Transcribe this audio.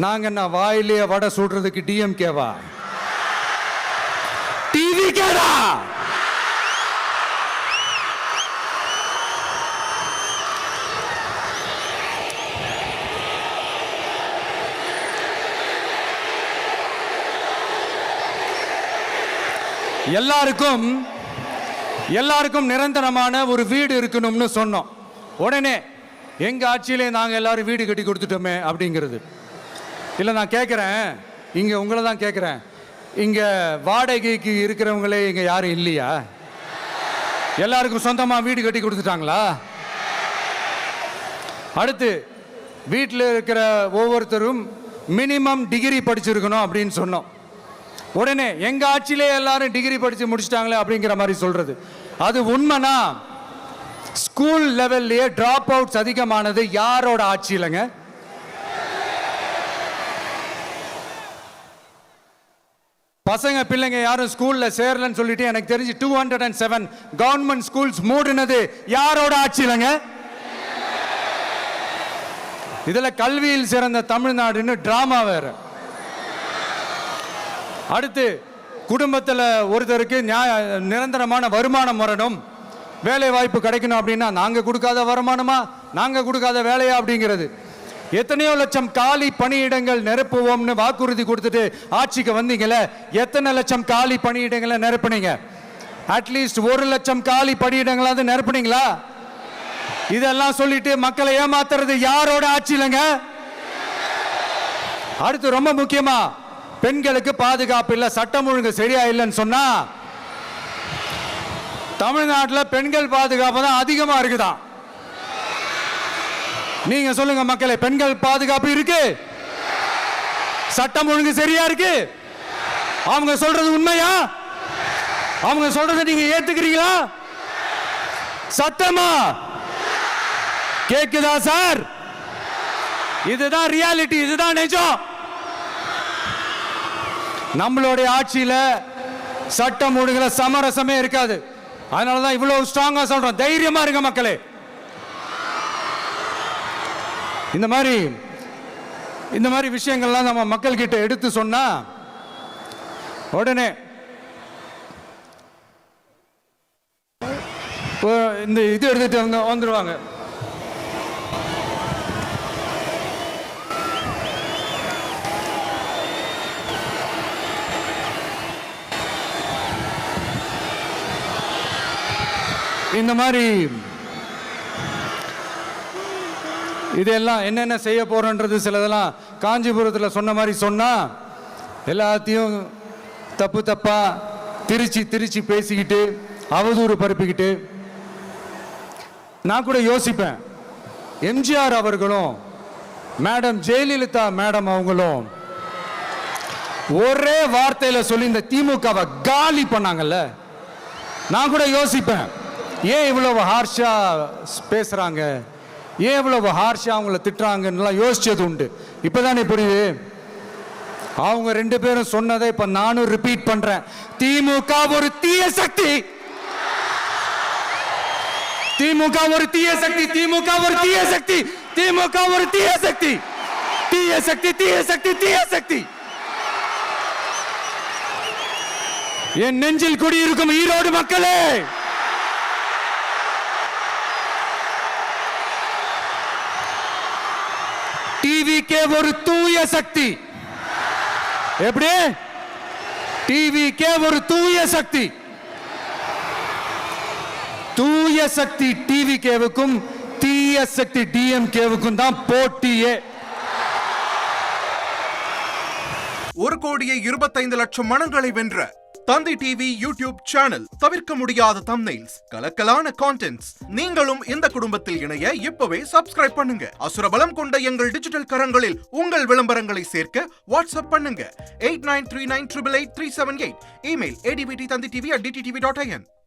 நாங்க என்ன வாயிலேயே வடை சுடுறதுக்கு டிஎம்கேவா? டிவிகேடா? எல்லாருக்கும் நிரந்தரமான ஒரு வீடு இருக்கணும்னு சொன்னோம். உடனே எங்க ஆட்சியிலே நாங்க எல்லாரும் வீடு கட்டி கொடுத்துட்டோமே அப்படிங்கிறது இல்லை. நான் கேட்குறேன், இங்கே உங்களை தான் கேட்குறேன், இங்கே வாடகைக்கு இருக்கிறவங்களே இங்கே யாரும் இல்லையா? எல்லாருக்கும் சொந்தமாக வீடு கட்டி கொடுத்துட்டாங்களா? அடுத்து வீட்டில் இருக்கிற ஒவ்வொருத்தரும் மினிமம் டிகிரி படிச்சிருக்கணும் அப்படின்னு சொன்னோம். உடனே எங்கள் ஆட்சியிலே எல்லாரும் டிகிரி படித்து முடிச்சிட்டாங்களே அப்படிங்கிற மாதிரி சொல்கிறது அது உண்மைனா? ஸ்கூல் லெவல்லையே ட்ராப் அவுட்ஸ் அதிகமானது யாரோட ஆட்சியிலங்க? பசங்க பிள்ளைங்க யாரும் ஸ்கூல்ல சேரலன்னு சொல்லிட்டு எனக்கு தெரிஞ்சு 207 கவர்மெண்ட் ஸ்கூல்ஸ் மூடினது யாரோட ஆட்சியிலங்க? இதுல கல்வியில் சிறந்த தமிழ்நாடுன்னு டிராமா வேற. அடுத்து குடும்பத்தில் ஒருத்தருக்கு நிரந்தரமான வருமானம் வரணும், வேலை வாய்ப்பு கிடைக்கணும் அப்படின்னா நாங்கள் கொடுக்காத வருமானமா, நாங்கள் கொடுக்காத வேலையா அப்படிங்கிறது. எத்தனையோ லட்சம் காலி பணியிடங்கள் நிரப்புவோம்னு வாக்குறுதி கொடுத்துட்டு ஆட்சிக்கு வந்தீங்களே, எத்தனை லட்சம் காலி பணியிடங்களை நிரப்புனீங்க? அட்லீஸ்ட் 1 லட்சம் காலி பணியிடங்களாவது நிரப்புனீங்களா? இதெல்லாம் சொல்லிட்டு மக்களை ஏமாத்துறது யாரோட ஆட்சியிலங்க? அடுத்து ரொம்ப முக்கியமா, பெண்களுக்கு பாதுகாப்பு இல்லை, சட்டம் ஒழுங்கு சரியா இல்லைன்னு சொன்னா தமிழ்நாட்டில் பெண்கள் பாதுகாப்பு தான் அதிகமா இருக்குதான். நீங்க சொல்லுங்க மக்களே, பெண்கள் பாதுகாப்பு இருக்கு? சட்டம் ஒழுங்கு சரியா இருக்கு? அவங்க சொல்றது உண்மையா? அவங்க சொல்றதை நீங்க ஏத்துக்கிறீங்களா? சத்தமா கேக்குதா சார்? இதுதான் ரியாலிட்டி, இதுதான் நிஜம். நம்மளுடைய ஆட்சியில சட்டம் ஒழுங்குல சமரசமே இருக்காது. அதனாலதான் இவ்வளவு ஸ்ட்ராங்கா சொல்றோம், தைரியமா இருங்க மக்களே. இந்த மாதிரி விஷயங்கள்லாம் நம்ம மக்கள் கிட்ட எடுத்து சொன்னா உடனே இந்த இது எடுத்துட்டு வந்துருவாங்க. இந்த மாதிரி இதெல்லாம் என்னென்ன செய்ய போறோன்றது சிலதெல்லாம் காஞ்சிபுரத்தில் சொன்ன மாதிரி சொன்னா எல்லாத்தையும் தப்பா திருச்சி பேசிக்கிட்டு அவதூறு பரப்பிக்கிட்டு. நான் கூட யோசிப்பேன், எம்ஜிஆர் அவர்களும் மேடம் ஜெயலலிதா மேடம் அவங்களும் ஒரே வார்த்தையில சொல்லி இந்த திமுகவை காலி பண்ணாங்கல்ல. நான் கூட யோசிப்பேன், ஏன் இவ்வளவு ஹார்ஷா பேசுறாங்க, ஏன் இவ்வளவு ஹார்ஷா அவங்கள திட்டுறாங்கன்னு யோசிச்சது உண்டு. இப்பதானே புரியுது. அவங்க 2 பேரும் சொன்னதை இப்ப நானும் ரிப்பீட் பண்றேன். திமுக ஒரு தீய சக்தி, திமுக ஒரு தீய சக்தி, திமுக ஒரு தீய சக்தி, திமுக ஒரு தீய சக்தி, தீய சக்தி, தீய சக்தி, தீய சக்தி. என் நெஞ்சில் குடியிருக்கும் ஈரோடு மக்களே, டிவிகே ஒரு தூய சக்தி. எப்படி? டிவிகே ஒரு தூய சக்தி. தூய சக்தி டிவிகேவுக்கும் தீய சக்தி டிஎம்கேவுக்கும் தான் போட்டியே. 1,25,00,000 மனங்களை வென்ற தந்தி டிவி யூடியூப் சேனல். தவிர்க்க முடியாத தம்ப்நெயில்ஸ், கலக்கலான கான்டென்ட்ஸ். நீங்களும் இந்த குடும்பத்தில் இணைய இப்பவே சப்ஸ்கிரைப் பண்ணுங்க. அசுரபலம் கொண்ட எங்கள் டிஜிட்டல் கரங்களில் உங்கள் விளம்பரங்களை சேர்க்க வாட்ஸ்அப் பண்ணுங்க 8939888378. Email advttanditv@dttv.in.